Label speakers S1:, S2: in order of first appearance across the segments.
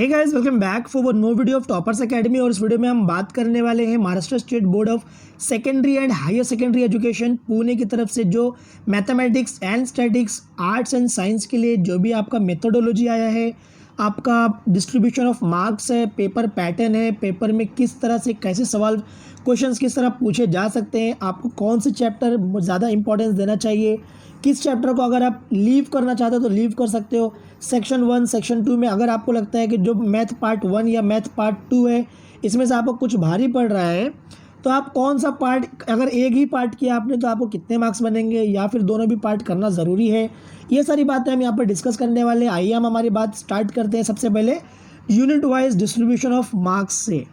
S1: Hey guys, welcome back for one more video of Toppers Academy. और इस वीडियो में हम बात करने वाले हैं Maharashtra state board of secondary and higher secondary education Pune की तरफ से जो mathematics and statics arts and science के लिए जो भी आपका मेथोडोलॉजी आया है, आपका डिस्ट्रीब्यूशन ऑफ मार्क्स है, पेपर पैटर्न है, पेपर में किस तरह से कैसे सवाल क्वेश्चंस किस तरह पूछे जा सकते हैं, आपको कौन से चैप्टर ज़्यादा इंपॉर्टेंस देना चाहिए, किस चैप्टर को अगर आप लीव करना चाहते हो तो लीव कर सकते हो। सेक्शन 1 सेक्शन 2 में अगर आपको लगता है कि जो मैथ पार्ट 1 या मैथ पार्ट 2 है इसमें से आपको कुछ भारी पड़ रहा है तो आप कौन सा पार्ट, अगर एक ही पार्ट किया आपने तो आपको कितने मार्क्स बनेंगे या फिर दोनों भी पार्ट करना ज़रूरी है, ये सारी बातें हम यहाँ पर डिस्कस करने वाले हैं। आइए हम हमारी बात स्टार्ट करते हैं सबसे पहले unit wise distribution of marks से।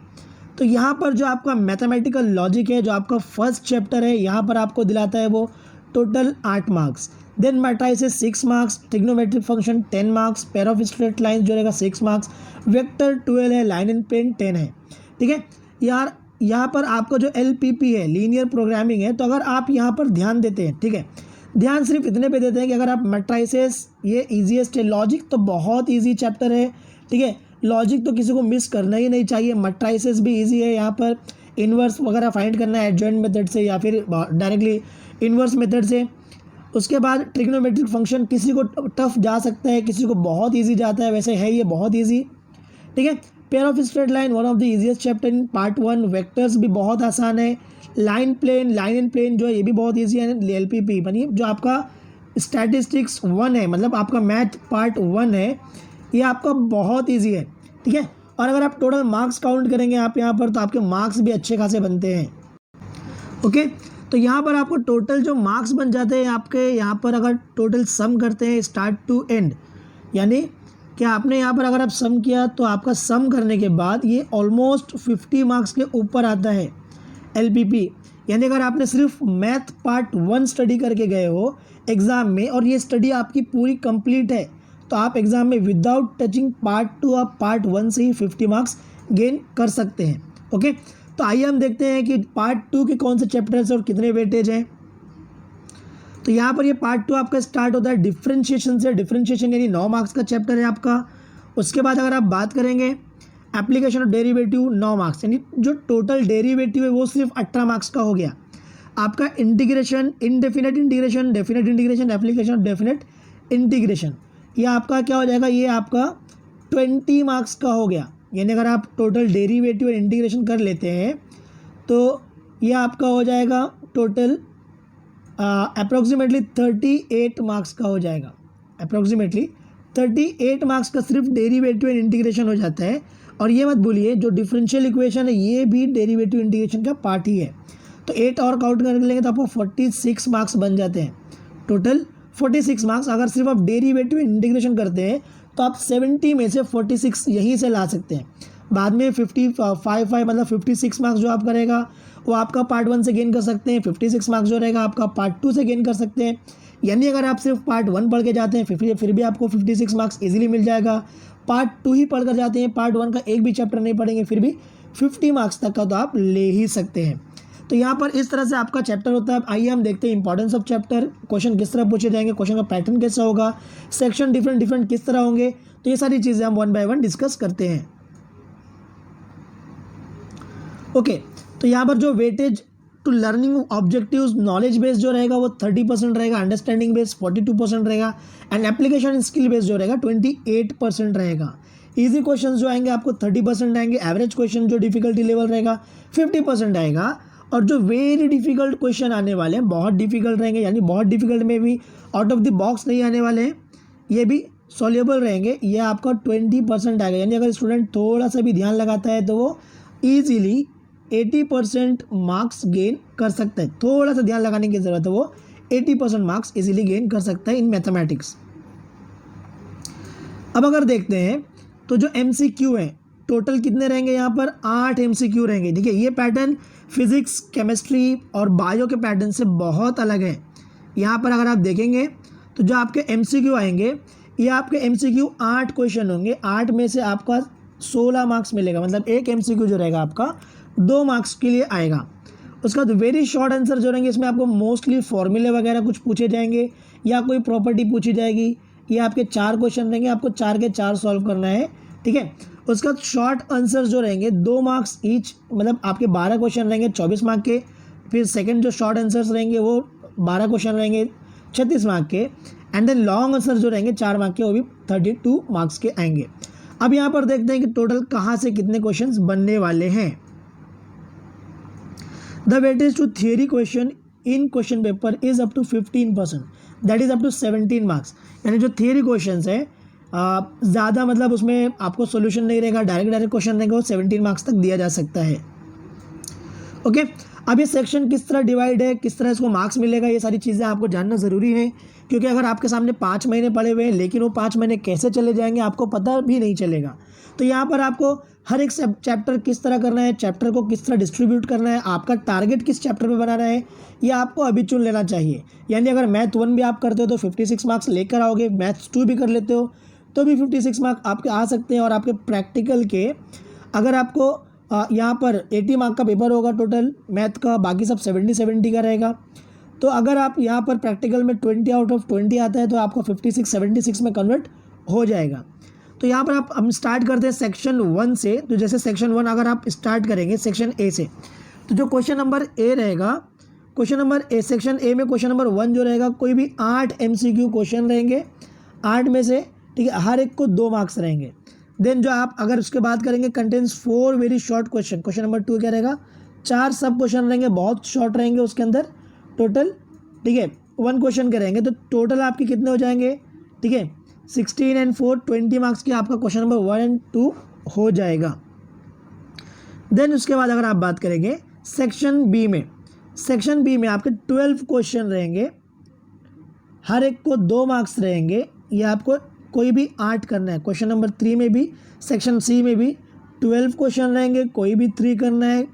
S1: तो यहाँ पर जो आपका मैथमेटिकल लॉजिक है, जो आपका फर्स्ट चैप्टर है, यहाँ पर आपको दिलाता है वो total 8 marks. Then matrices 6 marks, trigonometric function 10 marks, pair of straight lines जो रहेगा 6 मार्क्स, वेक्टर 12 है, लाइन एंड प्लेन 10 है। ठीक है यार, यहाँ पर आपको जो LPP है, लीनियर प्रोग्रामिंग है, तो अगर आप यहाँ पर ध्यान देते हैं, ठीक है, ध्यान सिर्फ इतने पे देते हैं कि अगर आप मैट्रिसेस, ये ईजीएस्ट है, लॉजिक तो बहुत ईजी चैप्टर है, ठीक है, लॉजिक तो किसी को मिस करना ही नहीं चाहिए। मैट्रिसेस भी ईजी है, यहाँ पर इन्वर्स वगैरह फाइंड करना है एडजॉइंट मेथड से या फिर डायरेक्टली इन्वर्स मेथड से। उसके बाद ट्रिग्नोमेट्रिक फंक्शन किसी को टफ जा सकता है, किसी को बहुत इजी जाता है, वैसे है ये बहुत इजी। ठीक है, pair of straight line one of the easiest chapter in part 1, vectors भी बहुत आसान है, line plane, line and plane जो है ये भी बहुत ईजी है। LPP बनी जो आपका स्टैटिस्टिक्स 1 है, मतलब आपका मैथ पार्ट 1 है, ये आपका बहुत ईजी है। ठीक है, और अगर आप टोटल मार्क्स काउंट करेंगे आप यहाँ पर तो आपके मार्क्स भी अच्छे खासे बनते हैं। ओके, तो यहाँ पर आपको टोटल जो मार्क्स बन जाते हैं आपके, यहाँ पर अगर टोटल सम करते हैं स्टार्ट टू एंड, यानी कि आपने यहाँ पर अगर आप सम किया तो आपका सम करने के बाद ये ऑलमोस्ट 50 मार्क्स के ऊपर आता है LPP। यानी अगर आपने सिर्फ मैथ पार्ट 1 स्टडी करके गए हो एग्ज़ाम में और ये स्टडी आपकी पूरी कंप्लीट है तो आप एग्ज़ाम में विदाउट टचिंग पार्ट 2 आप पार्ट 1 से ही 50 मार्क्स गेन कर सकते हैं। ओके, तो आइए हम देखते हैं कि पार्ट 2 के कौन से चैप्टर्स और कितने वेटेज हैं। तो यहाँ पर ये पार्ट 2 आपका स्टार्ट होता है डिफरेंशिएशन से। डिफरेंशिएशन यानी 9 मार्क्स का चैप्टर है आपका। उसके बाद अगर आप बात करेंगे एप्लीकेशन ऑफ डेरिवेटिव 9 मार्क्स, यानी जो टोटल डेरिवेटिव है वो सिर्फ 18 मार्क्स का हो गया। आपका integration, indefinite integration, definite integration, application of definite integration, ये आपका क्या हो जाएगा, ये आपका 20 मार्क्स का हो गया। यानी अगर आप टोटल डेरिवेटिव और इंटीग्रेशन कर लेते हैं तो ये आपका हो जाएगा टोटल अप्रॉक्सीमेटली 38 मार्क्स का हो जाएगा। अप्रॉक्सीमेटली 38 मार्क्स का सिर्फ डेरिवेटिव एंड इंटीग्रेशन हो जाता है। और ये मत भूलिए जो डिफरेंशियल इक्वेशन है ये भी डेरिवेटिव इंटीग्रेशन का पार्ट ही है। तो 8 और काउंट कर लेंगे तो आपको 46 मार्क्स बन जाते हैं। टोटल 46 मार्क्स अगर सिर्फ आप डेरिवेटिव इंटीग्रेशन करते हैं तो आप 70 में से 46 यहीं से ला सकते हैं। बाद में 55 मतलब 56 मार्क्स जो आप करेगा वो आपका पार्ट 1 से गेन कर सकते हैं, 56 मार्क्स जो रहेगा आपका पार्ट 2 से गेन कर सकते हैं। यानी अगर आप सिर्फ पार्ट 1 पढ़ के जाते हैं फिर भी आपको 56 मार्क्स इजीली मिल जाएगा। पार्ट 2 ही पढ़ कर जाते हैं, पार्ट 1 का एक भी चैप्टर नहीं पढ़ेंगे फिर भी 50 मार्क्स तक का तो आप ले ही सकते हैं। तो यहाँ पर इस तरह से आपका चैप्टर होता है। आइए हम देखते हैं इंपॉर्टेंस ऑफ चैप्टर, क्वेश्चन किस तरह पूछे जाएंगे, क्वेश्चन का पैटर्न कैसा होगा, सेक्शन डिफरेंट किस तरह होंगे, तो ये सारी चीज़ें हम 1 बाय 1 डिस्कस करते हैं। ओके, तो यहाँ पर जो weightage to learning objectives knowledge base जो रहेगा वो 30% रहेगा, अंडरस्टैंडिंग बेस 42% रहेगा एंड एप्लीकेशन स्किल बेस जो रहेगा 28% रहेगा। इजी क्वेश्चन जो आएंगे आपको 30% आएंगे, एवरेज क्वेश्चन जो डिफिकल्टी लेवल रहेगा 50% आएगा, और जो वेरी डिफिकल्ट क्वेश्चन आने वाले हैं बहुत डिफिकल्ट रहेंगे, यानी बहुत डिफिकल्ट में भी आउट ऑफ द बॉक्स नहीं आने वाले हैं, ये भी सॉल्युबल रहेंगे, ये आपका 20% आएगा। यानी अगर स्टूडेंट थोड़ा सा भी ध्यान लगाता है तो वो ईजीली 80% मार्क्स गेन कर सकता है। थोड़ा सा ध्यान लगाने की ज़रूरत है, वो 80% मार्क्स इजीली गेन कर सकता है इन मैथमेटिक्स। अब अगर देखते हैं तो जो MCQ है टोटल कितने रहेंगे, यहाँ पर 8 MCQ रहेंगे। ठीक है, ये पैटर्न फिजिक्स, केमिस्ट्री और बायो के पैटर्न से बहुत अलग है। यहाँ पर अगर आप देखेंगे तो जो आपके MCQ आएंगे ये आपके MCQ 8 क्वेश्चन होंगे, 8 में से आपका 16 मार्क्स मिलेगा, मतलब एक MCQ जो रहेगा आपका 2 मार्क्स के लिए आएगा। उसका बाद वेरी शॉर्ट आंसर जो रहेंगे इसमें आपको मोस्टली फॉर्मूले वगैरह कुछ पूछे जाएंगे या कोई प्रॉपर्टी पूछी जाएगी। ये आपके 4 क्वेश्चन रहेंगे, आपको 4 के 4 सॉल्व करना है। ठीक है, उसका शॉर्ट आंसर जो रहेंगे 2 मार्क्स ईच, मतलब आपके 12 क्वेश्चन रहेंगे 24 मार्क के। फिर सेकंड जो शॉर्ट आंसर्स रहेंगे वो 12 क्वेश्चन रहेंगे 36 मार्क के। एंड देन लॉन्ग आंसर जो रहेंगे 4 मार्क के, वो भी 32 मार्क्स के आएंगे। अब यहाँ पर देखते हैं कि टोटल कहाँ से कितने क्वेश्चंस बनने वाले हैं। The weightage to theory question in question paper is up to 15%, that is up to 17 marks. यानी जो थियरी क्वेश्चंस है ज़्यादा, मतलब उसमें आपको सोल्यूशन नहीं रहेगा, डायरेक्ट क्वेश्चन रहेगा, वो 17 मार्क्स तक दिया जा सकता है। ओके, अब ये सेक्शन किस तरह डिवाइड है, किस तरह इसको मार्क्स मिलेगा, ये सारी चीज़ें आपको जानना ज़रूरी है। क्योंकि अगर आपके सामने 5 महीने पड़े हुए हैं लेकिन वो 5 महीने कैसे चले जाएंगे आपको पता भी नहीं चलेगा। तो यहाँ पर आपको हर एक चैप्टर किस तरह करना है, चैप्टर को किस तरह डिस्ट्रीब्यूट करना है, आपका टारगेट किस चैप्टर पे बनाना है, ये आपको अभी चुन लेना चाहिए। यानी अगर मैथ 1 भी आप करते हो तो 56 मार्क्स लेकर आओगे, मैथ्स 2 भी कर लेते हो तो भी 56 मार्क्स आपके आ सकते हैं। और आपके प्रैक्टिकल के अगर आपको यहाँ पर 80 मार्क का पेपर होगा टोटल मैथ का, बाकी सब 70 का रहेगा। तो अगर आप यहाँ पर प्रैक्टिकल में 20 आउट ऑफ 20 आता है तो आपको 76 में कन्वर्ट हो जाएगा। तो यहाँ पर हम स्टार्ट करते हैं सेक्शन 1 से। तो जैसे सेक्शन 1 अगर आप स्टार्ट करेंगे सेक्शन ए से, तो जो क्वेश्चन नंबर ए रहेगा, question number A, section A में क्वेश्चन नंबर 1 जो रहेगा, कोई भी 8 MCQ क्वेश्चन रहेंगे, 8 में से, ठीक है, हर एक को 2 मार्क्स रहेंगे। देन जो आप अगर उसके बात करेंगे contents 4 very short question, question number 2 क्या रहेगा, 4 सब क्वेश्चन रहेंगे, बहुत शॉर्ट रहेंगे उसके अंदर टोटल, ठीक है, 1 क्वेश्चन के रहेंगे। तो टोटल आपके कितने हो जाएंगे, ठीक है, 16 एंड 4 20 मार्क्स की आपका क्वेश्चन नंबर 1 एंड 2 हो जाएगा। देन उसके बाद अगर आप बात करेंगे सेक्शन बी में, सेक्शन बी में आपके 12 क्वेश्चन रहेंगे, हर एक को 2 मार्क्स रहेंगे। ये आपको कोई भी 8 करना है। क्वेश्चन नंबर 3 में भी, सेक्शन सी में भी 12 क्वेश्चन रहेंगे, कोई भी 3 करना है,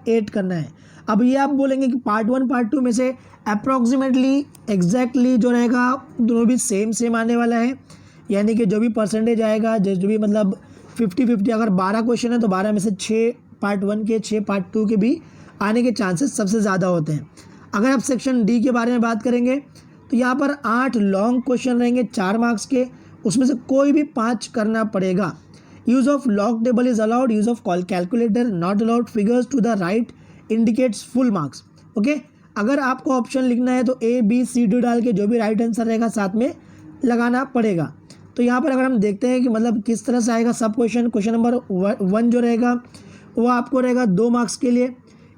S1: 8 करना है। अब ये आप बोलेंगे कि पार्ट 1 पार्ट 2 में से अप्रॉक्सीमेटली एग्जैक्टली जो रहेगा दोनों भी सेम आने वाला है। यानी कि जो भी परसेंटेज आएगा, जो भी मतलब 50-50, अगर 12 क्वेश्चन है तो 12 में से 6 पार्ट 1 के, 6 पार्ट 2 के भी आने के चांसेस सबसे ज़्यादा होते हैं। अगर आप सेक्शन डी के बारे में बात करेंगे तो यहाँ पर 8 लॉन्ग क्वेश्चन रहेंगे 4 मार्क्स के, उसमें से कोई भी 5 करना पड़ेगा। Use of log table is allowed, use of calculator not allowed, figures to the right indicates full marks. Okay, अगर आपको ऑप्शन लिखना है तो ABCD डाल के जो भी राइट आंसर रहेगा साथ में लगाना पड़ेगा। तो यहाँ पर अगर हम देखते हैं कि मतलब किस तरह से आएगा सब क्वेश्चन, क्वेश्चन नंबर 1 जो रहेगा वो आपको रहेगा 2 मार्क्स के लिए,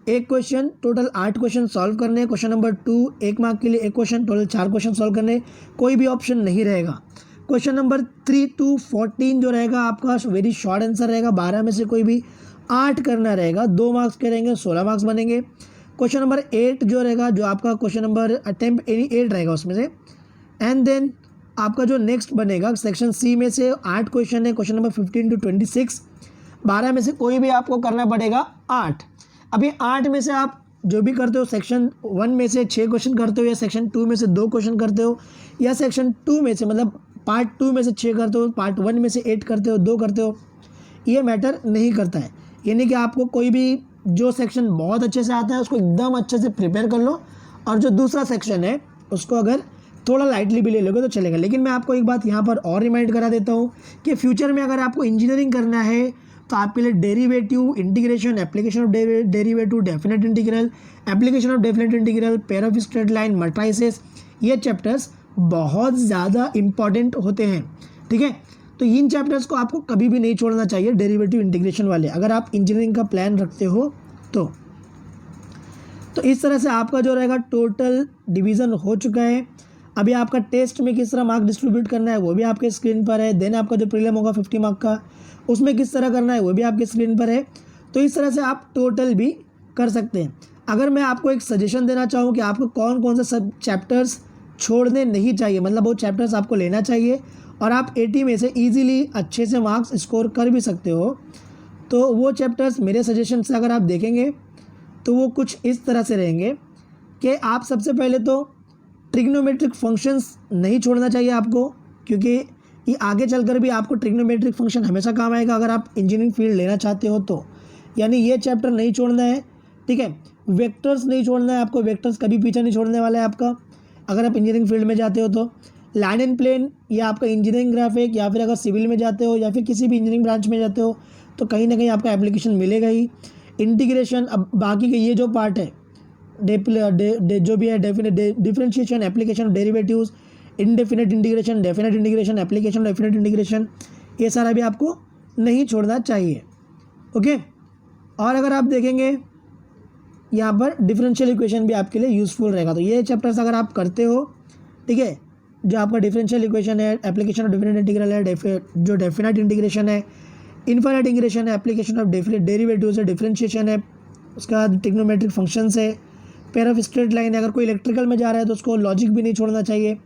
S1: 1 क्वेश्चन, टोटल 8 क्वेश्चन सॉल्व करने हैं। क्वेश्चन नंबर 2 1 मार्क के लिए 1 क्वेश्चन, टोटल 4 क्वेश्चन सॉल्व करने, कोई भी ऑप्शन नहीं रहेगा। क्वेश्चन नंबर 3 to 14 जो रहेगा आपका वेरी शॉर्ट आंसर रहेगा, 12 में से कोई भी 8 करना रहेगा, 2 मार्क्स के रहेंगे, 16 मार्क्स बनेंगे। क्वेश्चन नंबर 8 जो रहेगा, जो आपका क्वेश्चन नंबर अटेम्प्ट 8 रहेगा उसमें से। एंड देन आपका जो नेक्स्ट बनेगा सेक्शन सी में से 8 क्वेश्चन है, क्वेश्चन नंबर 15 to 26, 12 में से कोई भी आपको करना पड़ेगा 8। अभी 8 में से आप जो भी करते हो, सेक्शन 1 में से 6 क्वेश्चन करते हो, या सेक्शन 2 में से 2 क्वेश्चन करते हो, या सेक्शन 2 में से मतलब पार्ट 2 में से 6 करते हो, पार्ट 1 में से 8 करते हो, 2 करते हो, ये मैटर नहीं करता है। यानी कि आपको कोई भी जो सेक्शन बहुत अच्छे से आता है उसको एकदम अच्छे से प्रिपेयर कर लो, और जो दूसरा सेक्शन है उसको अगर थोड़ा लाइटली भी ले लोगे तो चलेगा। लेकिन मैं आपको एक बात यहाँ पर और रिमाइंड करा देता हूँ कि फ्यूचर में अगर आपको इंजीनियरिंग करना है तो आपके लिए derivative, integration, application of derivative, definite integral, application of definite integral, pair of straight line, matrices, ये चैप्टर्स बहुत ज़्यादा इंपॉर्टेंट होते हैं। ठीक है, तो इन चैप्टर्स को आपको कभी भी नहीं छोड़ना चाहिए, डेरिवेटिव, इंटीग्रेशन वाले, अगर आप इंजीनियरिंग का प्लान रखते हो तो इस तरह से आपका जो रहेगा टोटल डिवीज़न हो चुका है। अभी आपका टेस्ट में किस तरह मार्क डिस्ट्रीब्यूट करना है वो भी आपके स्क्रीन पर है। देन आपका जो प्रीलिम होगा 50 मार्क का, उसमें किस तरह करना है वो भी आपके स्क्रीन पर है। तो इस तरह से आप टोटल भी कर सकते हैं। अगर मैं आपको एक सजेशन देना चाहूँ कि आपको कौन कौन से सब चैप्टर्स छोड़ने नहीं चाहिए, मतलब वो चैप्टर्स आपको लेना चाहिए और आप 80 में से ईजिली अच्छे से मार्क्स स्कोर कर भी सकते हो, तो वो चैप्टर्स मेरे सजेशन से अगर आप देखेंगे तो वो कुछ इस तरह से रहेंगे कि आप सबसे पहले तो ट्रिग्नोमेट्रिक फंक्शंस नहीं छोड़ना चाहिए आपको, क्योंकि ये आगे चलकर भी आपको ट्रिग्नोमेट्रिक फंक्शन हमेशा काम आएगा अगर आप इंजीनियरिंग फील्ड लेना चाहते हो तो। यानी ये चैप्टर नहीं छोड़ना है। ठीक है, वेक्टर्स नहीं छोड़ना है आपको, वेक्टर्स कभी पीछे नहीं छोड़ने वाला है आपका अगर आप इंजीनियरिंग फील्ड में जाते हो तो। लैंड एंड प्लेन ये आपका इंजीनियरिंग ग्राफिक, या फिर अगर सिविल में जाते हो या फिर किसी भी इंजीनियरिंग ब्रांच में जाते हो तो कहीं ना कहीं आपका एप्लीकेशन मिलेगा ही। इंटीग्रेशन, अब बाकी के ये जो पार्ट है जो भी है differentiation, application derivatives, indefinite integration, definite integration, application definite integration, ये सारा भी आपको नहीं छोड़ना चाहिए। ओके, और अगर आप देखेंगे यहाँ पर डिफरेंशियल इक्वेशन भी आपके लिए यूज़फुल रहेगा। तो ये चैप्टर्स अगर आप करते हो, ठीक है, जो आपका डिफरेंशियल इक्वेशन है, एप्लीकेशन ऑफ डिफरेंट इंटीग्रल है, जो डेफिनेट इंटीग्रेशन है, इनफाइनाइट इंटीग्रेशन है, एप्लीकेशन ऑफ डेरिवेटिव्स है, डिफरेंशिएशन है, उसके बाद ट्रिग्नोमेट्रिक फंक्शंस है, पेयर ऑफ स्ट्रेट लाइन है। अगर कोई इलेक्ट्रिकल में जा रहा है तो उसको लॉजिक भी नहीं छोड़ना चाहिए।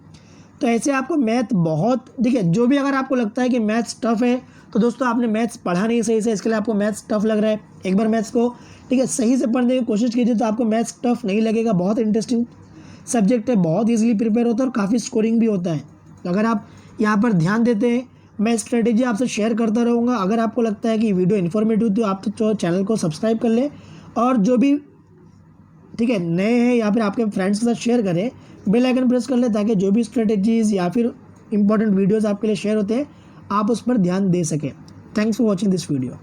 S1: तो ऐसे आपको मैथ बहुत, ठीक है, जो भी अगर आपको लगता है कि मैथ्स टफ है तो दोस्तों आपने मैथ्स पढ़ा नहीं सही से, इसके लिए आपको मैथ्स टफ लग रहा है, एक बार मैथ्स को, ठीक है, सही से पढ़ने की कोशिश कीजिए तो आपको मैथ्स टफ नहीं लगेगा। बहुत इंटरेस्टिंग सब्जेक्ट है, बहुत ईजिली प्रिपेयर होता है और काफ़ी स्कोरिंग भी होता है। तो अगर आप यहाँ पर ध्यान देते हैं, मैं स्ट्रेटेजी आपसे शेयर करता रहूँगा। अगर आपको लगता है कि वीडियो इन्फॉर्मेटिव तो आप तो चैनल को सब्सक्राइब कर लें, और जो भी, ठीक है, नए हैं या फिर आपके फ्रेंड्स के साथ शेयर करें, बेल आइकन प्रेस कर लें ताकि जो भी स्ट्रेटेजीज़ या फिर इंपॉर्टेंट वीडियोज़ आपके लिए शेयर होते हैं आप उस पर ध्यान दे सकें। Thanks for watching this video.